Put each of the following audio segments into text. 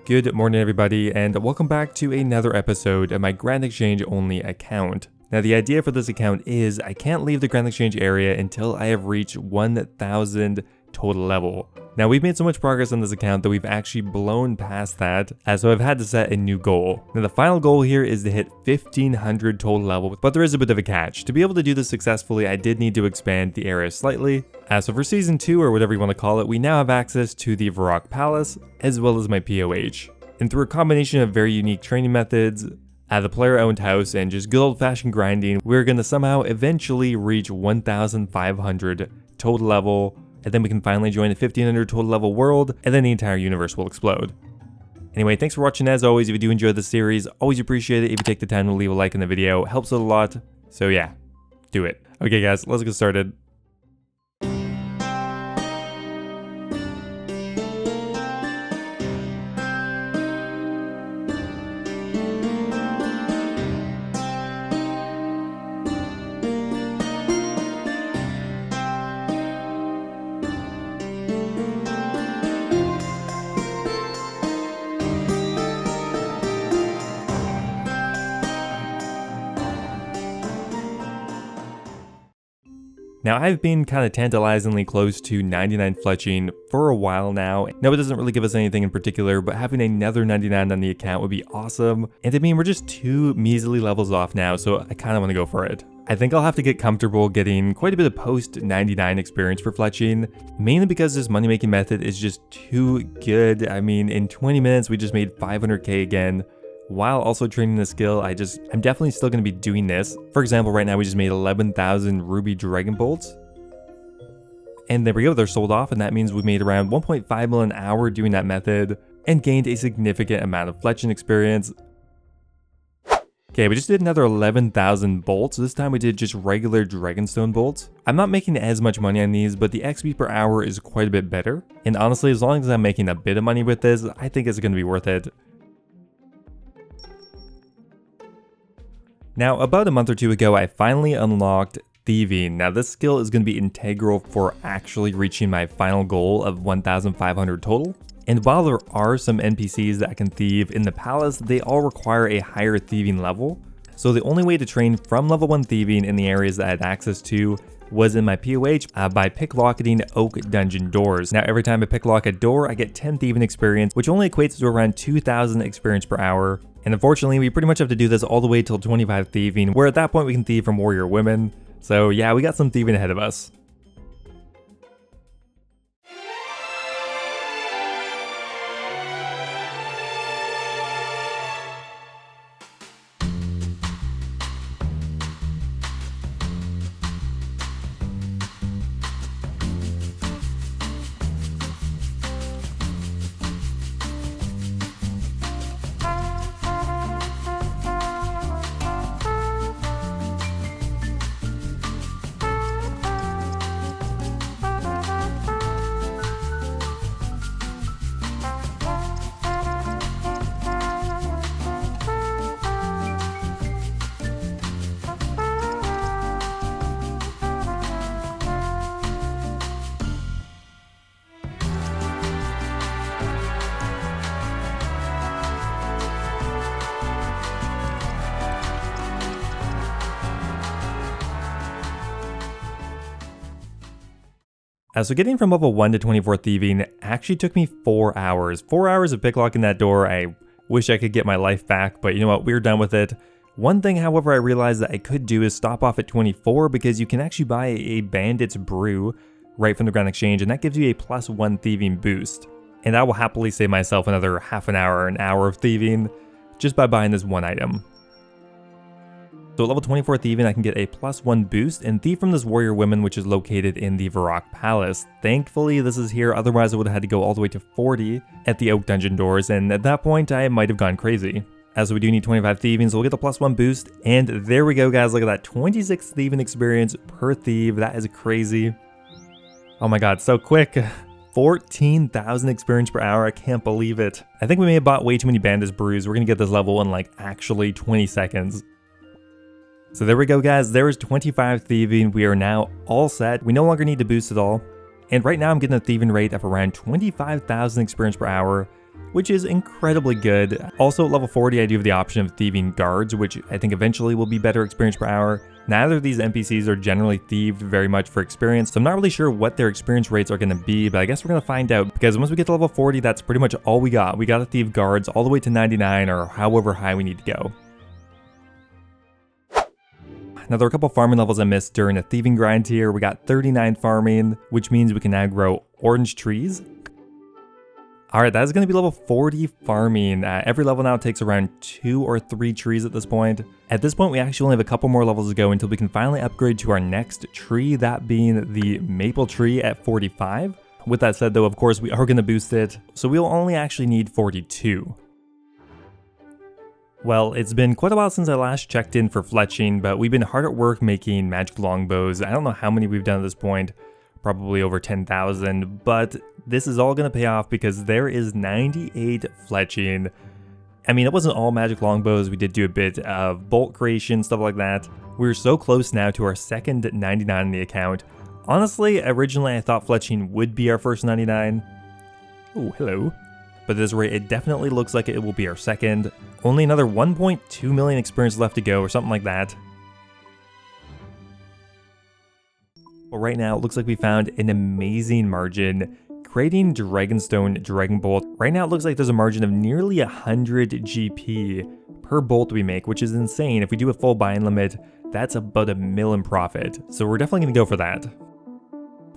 Good morning everybody, and welcome back to another episode of my Grand Exchange only account. Now the idea for this account is I can't leave the Grand Exchange area until I have reached 1000 total level. Now we've made so much progress on this account that we've actually blown past that, so I've had to set a new goal. Now the final goal here is to hit 1500 total level, but there is a bit of a catch. To be able to do this successfully, I did need to expand the area slightly. So for season 2, or whatever you want to call it, we now have access to the Varrock Palace, as well as my POH. And through a combination of very unique training methods, at the player-owned house, and just good old-fashioned grinding, we're going to somehow eventually reach 1500 total level, and then we can finally join the 1500 total level world, and then the entire universe will explode. Anyway, thanks for watching as always. If you do enjoy this series, always appreciate it if you take the time to leave a like in the video. It helps out a lot. So yeah, do it. Okay guys, let's get started. Now I've been kind of tantalizingly close to 99 fletching for a while now. Now it doesn't really give us anything in particular, but having another 99 on the account would be awesome. And I mean, we're just 2 measly levels off now, so I kind of want to go for it. I think I'll have to get comfortable getting quite a bit of post 99 experience for fletching, mainly because this money making method is just too good. I mean, in 20 minutes we just made 500k again. While also training the skill, I'm definitely still going to be doing this. For example, right now we just made 11,000 ruby dragon bolts. And there we go, they're sold off, and that means we made around 1.5 mil an hour doing that method and gained a significant amount of fletching experience. Okay, we just did another 11,000 bolts. This time we did just regular dragonstone bolts. I'm not making as much money on these, but the XP per hour is quite a bit better. And honestly, as long as I'm making a bit of money with this, I think it's going to be worth it. Now, about a month or two ago, I finally unlocked Thieving. Now, this skill is going to be integral for actually reaching my final goal of 1,500 total. And while there are some NPCs that I can thieve in the palace, they all require a higher thieving level. So the only way to train from level 1 thieving in the areas that I had access to was in my POH by picklocketing oak dungeon doors. Now, every time I picklock a door, I get 10 thieving experience, which only equates to around 2,000 experience per hour. And unfortunately, we pretty much have to do this all the way till 25 thieving, where at that point we can thieve from warrior women. So yeah, we got some thieving ahead of us. So getting from level 1 to 24 thieving actually took me 4 hours. 4 hours of picklocking that door. I wish I could get my life back, but you know what, we're done with it. One thing, however, I realized that I could do is stop off at 24 because you can actually buy a bandit's brew right from the Grand Exchange, and that gives you a +1 thieving boost. And I will happily save myself another half an hour of thieving just by buying this one item. So at level 24 Thieving, I can get a +1 boost and thieve from this warrior woman, which is located in the Varrock Palace. Thankfully, this is here, otherwise I would have had to go all the way to 40 at the Oak Dungeon doors, and at that point, I might have gone crazy. As we do need 25 thieving, so we'll get the +1 boost, and there we go guys, look at that, 26 thieving experience per thief, that is crazy. Oh my god, so quick. 14,000 experience per hour, I can't believe it. I think we may have bought way too many bandits brews, we're gonna get this level in like actually 20 seconds. So there we go guys, there is 25 thieving, we are now all set, we no longer need to boost at all. And right now I'm getting a thieving rate of around 25,000 experience per hour, which is incredibly good. Also at level 40, I do have the option of thieving guards, which I think eventually will be better experience per hour. Neither of these NPCs are generally thieved very much for experience, so I'm not really sure what their experience rates are going to be, but I guess we're going to find out, because once we get to level 40, that's pretty much all we got. We got to thieve guards all the way to 99 or however high we need to go. Now, there are a couple farming levels I missed during the thieving grind here. We got 39 farming, which means we can now grow orange trees. Alright, that is going to be level 40 farming. Every level now takes around 2 or 3 trees at this point. At this point, we actually only have a couple more levels to go until we can finally upgrade to our next tree, that being the maple tree at 45. With that said though, of course, we are going to boost it, so we'll only actually need 42. Well, it's been quite a while since I last checked in for fletching, but we've been hard at work making magic longbows. I don't know how many we've done at this point. Probably over 10,000, but this is all going to pay off because there is 98 fletching. I mean, it wasn't all magic longbows. We did do a bit of bolt creation, stuff like that. We're so close now to our second 99 in the account. Honestly, originally I thought fletching would be our first 99. Oh, hello. But at this rate, it definitely looks like it will be our second. Only another 1.2 million experience left to go or something like that. But right now, it looks like we found an amazing margin. Creating Dragonstone Dragon Bolt. Right now, it looks like there's a margin of nearly 100 GP per bolt we make, which is insane. If we do a full buy-in limit, that's about $1 million profit. So we're definitely going to go for that.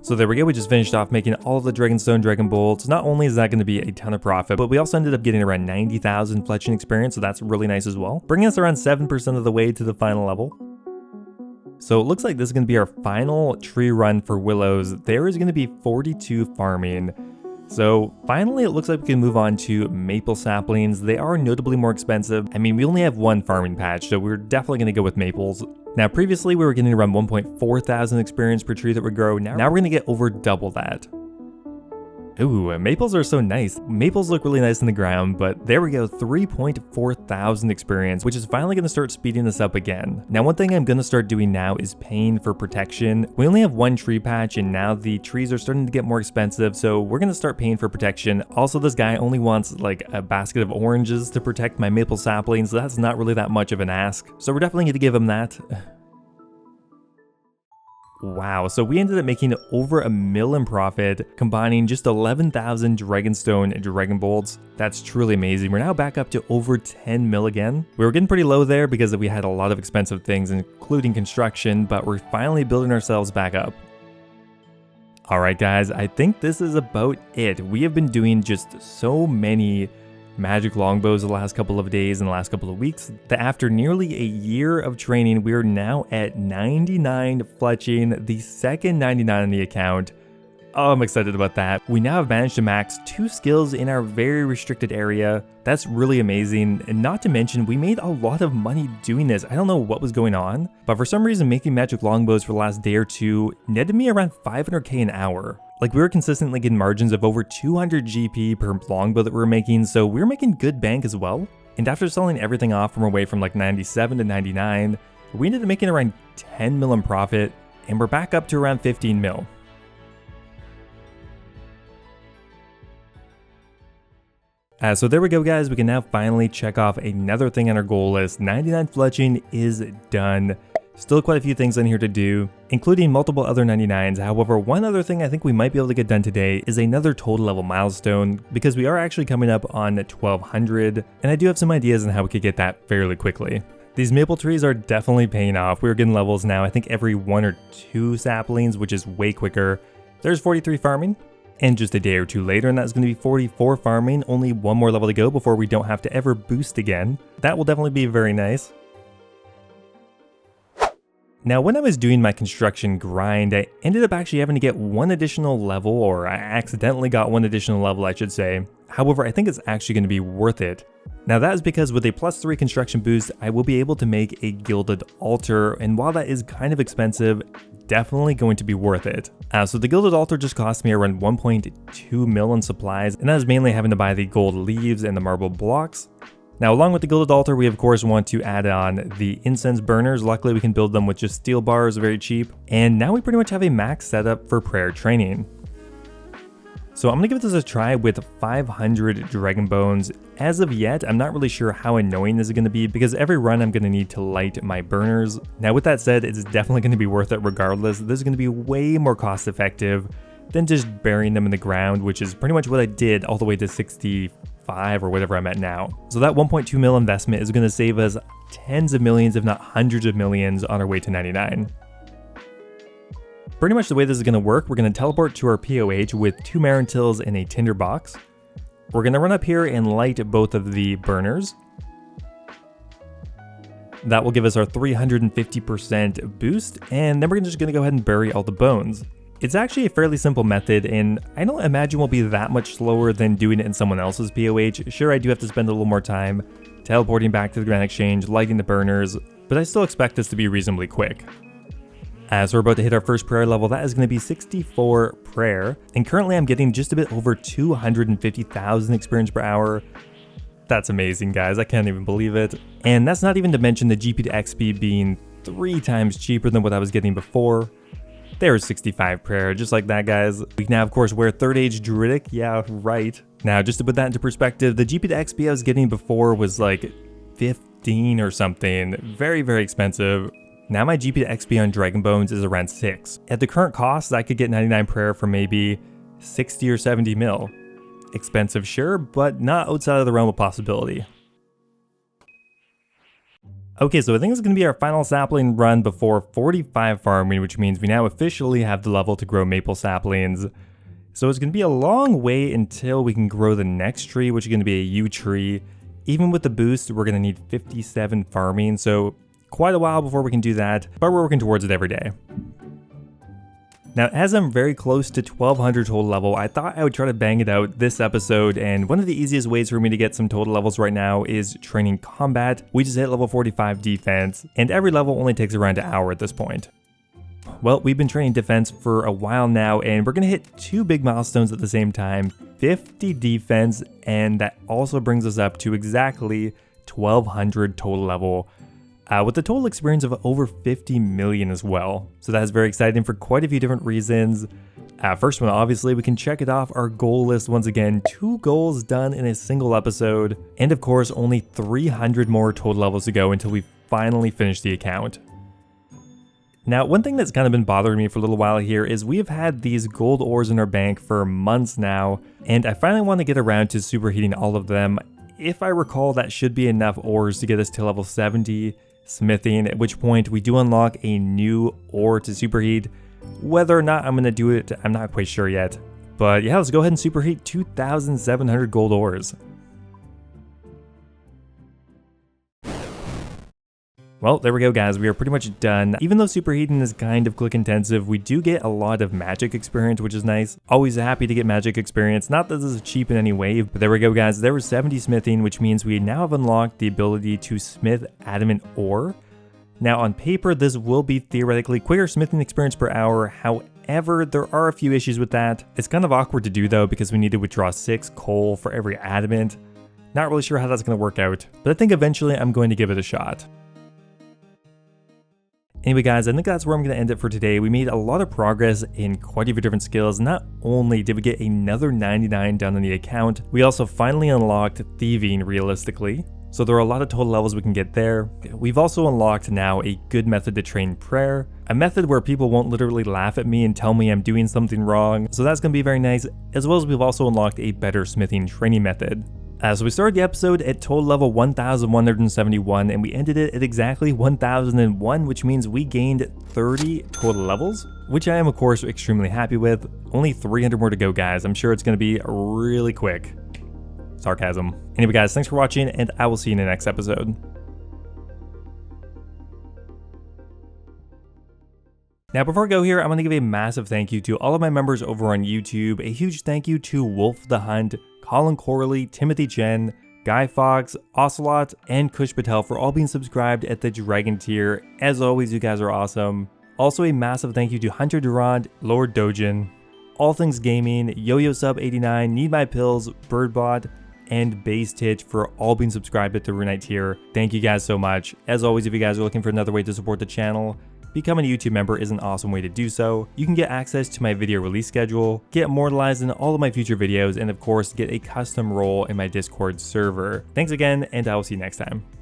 So there we go, we just finished off making all of the Dragonstone Dragon Bolts. Not only is that going to be a ton of profit, but we also ended up getting around 90,000 fletching experience, so that's really nice as well. Bringing us around 7% of the way to the final level. So it looks like this is going to be our final tree run for willows. There is going to be 42 farming. So finally, it looks like we can move on to maple saplings. They are notably more expensive. I mean, we only have one farming patch, so we're definitely going to go with maples. Now, previously we were getting around 1.4 thousand experience per tree that would grow. Now we're going to get over double that. Ooh, maples are so nice. Maples look really nice in the ground, but there we go, 3.4 thousand experience, which is finally going to start speeding this up again. Now, one thing I'm going to start doing now is paying for protection. We only have one tree patch, and now the trees are starting to get more expensive, so we're going to start paying for protection. Also, this guy only wants like a basket of oranges to protect my maple saplings, so that's not really that much of an ask. So we're definitely going to give him that. Wow, so we ended up making over $1 million profit, combining just 11,000 Dragonstone Dragon Bolts. That's truly amazing. We're now back up to over 10 mil again. We were getting pretty low there because we had a lot of expensive things, including construction, but we're finally building ourselves back up. Alright guys, I think this is about it. We have been doing just so many magic longbows the last couple of days and the last couple of weeks that after nearly a year of training, we are now at 99 fletching, the second 99 in the account. Oh, I'm excited about that. We now have managed to max 2 skills in our very restricted area. That's really amazing, and not to mention we made a lot of money doing this. I don't know what was going on, but for some reason making magic longbows for the last day or two netted me around 500k an hour. Like, we were consistently getting margins of over 200 GP per longbow that we were making, so we were making good bank as well. And after selling everything off from our way from like 97 to 99, we ended up making around 10 mil in profit, and we're back up to around 15 mil. So there we go guys, we can now finally check off another thing on our goal list. 99 fletching is done. Still quite a few things on here to do, including multiple other 99s. However, one other thing I think we might be able to get done today is another total level milestone, because we are actually coming up on 1200, and I do have some ideas on how we could get that fairly quickly. These maple trees are definitely paying off. We're getting levels now, I think every 1 or 2 saplings, which is way quicker. There's 43 farming, and just a day or two later, and that's going to be 44 farming, only one more level to go before we don't have to ever boost again. That will definitely be very nice. Now, when I was doing my construction grind, I ended up actually having to get one additional level, or I accidentally got one additional level, I should say. However, I think it's actually going to be worth it. Now, that is because with a +3 construction boost, I will be able to make a Gilded Altar, and while that is kind of expensive, definitely going to be worth it. So the Gilded Altar just cost me around 1.2 mil in supplies, and that is mainly having to buy the gold leaves and the marble blocks. Now, along with the Gilded Altar, we of course want to add on the incense burners. Luckily, we can build them with just steel bars, very cheap. And now we pretty much have a max setup for prayer training. So I'm gonna give this a try with 500 Dragon Bones. As of yet, I'm not really sure how annoying this is gonna be because every run I'm gonna need to light my burners. Now with that said, it's definitely gonna be worth it regardless. This is gonna be way more cost effective than just burying them in the ground, which is pretty much what I did all the way to 65 or whatever I'm at now. So that 1.2 mil investment is gonna save us tens of millions, if not hundreds of millions on our way to 99. Pretty much the way this is going to work, we're going to teleport to our POH with 2 Marintils and a Tinderbox. We're going to run up here and light both of the burners. That will give us our 350% boost, and then we're just going to go ahead and bury all the bones. It's actually a fairly simple method, and I don't imagine we'll be that much slower than doing it in someone else's POH. Sure, I do have to spend a little more time teleporting back to the Grand Exchange, lighting the burners, but I still expect this to be reasonably quick. As we're about to hit our first prayer level, that is going to be 64 prayer, and currently I'm getting just a bit over 250,000 experience per hour. That's amazing, guys. I can't even believe it. And that's not even to mention the GP to XP being 3 times cheaper than what I was getting before. There's 65 prayer, just like that, guys. We can now, of course, wear 3rd Age Druidic. Yeah, right. Now, just to put that into perspective, the GP to XP I was getting before was like 15 or something. Very, very expensive. Now my GP to XP on Dragon Bones is around 6. At the current cost, I could get 99 prayer for maybe 60 or 70 mil. Expensive, sure, but not outside of the realm of possibility. Okay, so I think it's going to be our final sapling run before 45 farming, which means we now officially have the level to grow maple saplings. So it's going to be a long way until we can grow the next tree, which is going to be a yew tree. Even with the boost, we're going to need 57 farming, so quite a while before we can do that, but we're working towards it every day. Now, as I'm very close to 1200 total level, I thought I would try to bang it out this episode, and one of the easiest ways for me to get some total levels right now is training combat. We just hit level 45 defense, and every level only takes around an hour at this point. Well, we've been training defense for a while now, and we're going to hit 2 big milestones at the same time, 50 defense, and that also brings us up to exactly 1200 total level. With a total experience of over 50 million as well. So that's very exciting for quite a few different reasons. First one, obviously, we can check it off our goal list once again. 2 goals done in a single episode. And of course, only 300 more total levels to go until we finally finish the account. Now, one thing that's kind of been bothering me for a little while here is we have had these gold ores in our bank for months now, and I finally want to get around to superheating all of them. If I recall, that should be enough ores to get us to level 70. Smithing, at which point we do unlock a new ore to superheat. Whether or not I'm going to do it, I'm not quite sure yet. But yeah, let's go ahead and superheat 2,700 gold ores. Well, there we go, guys. We are pretty much done. Even though superheating is kind of click intensive, we do get a lot of magic experience, which is nice. Always happy to get magic experience. Not that this is cheap in any way, but there we go, guys. There was 70 smithing, which means we now have unlocked the ability to smith adamant ore. Now, on paper, this will be theoretically quicker smithing experience per hour. However, there are a few issues with that. It's kind of awkward to do, though, because we need to withdraw 6 coal for every adamant. Not really sure how that's going to work out, but I think eventually I'm going to give it a shot. Anyway, guys, I think that's where I'm going to end it for today. We made a lot of progress in quite a few different skills. Not only did we get another 99 down on the account, we also finally unlocked Thieving realistically. So there are a lot of total levels we can get there. We've also unlocked now a good method to train prayer, a method where people won't literally laugh at me and tell me I'm doing something wrong. So that's going to be very nice, as well as we've also unlocked a better smithing training method. So we started the episode at total level 1171, and we ended it at exactly 1001, which means we gained 30 total levels, which I am of course extremely happy with. Only 300 more to go, guys. I'm sure it's going to be really quick. Sarcasm. Anyway, guys, thanks for watching, and I will see you in the next episode. Now, before I go here, I'm going to give a massive thank you to all of my members over on YouTube. A huge thank you to Wolf the Hunt, Colin Corley, Timothy Chen, Guy Fox, Ocelot, and Kush Patel for all being subscribed at the Dragon tier. As always, you guys are awesome. Also, a massive thank you to Hunter Durand, Lord Dojin, All Things Gaming, Yo-Yo Sub 89, Need My Pills, Birdbot, and Base Titch for all being subscribed at the Runite tier. Thank you guys so much. As always, if you guys are looking for another way to support the channel, becoming a YouTube member is an awesome way to do so. You can get access to my video release schedule, get immortalized in all of my future videos, and of course get a custom role in my Discord server. Thanks again, and I will see you next time.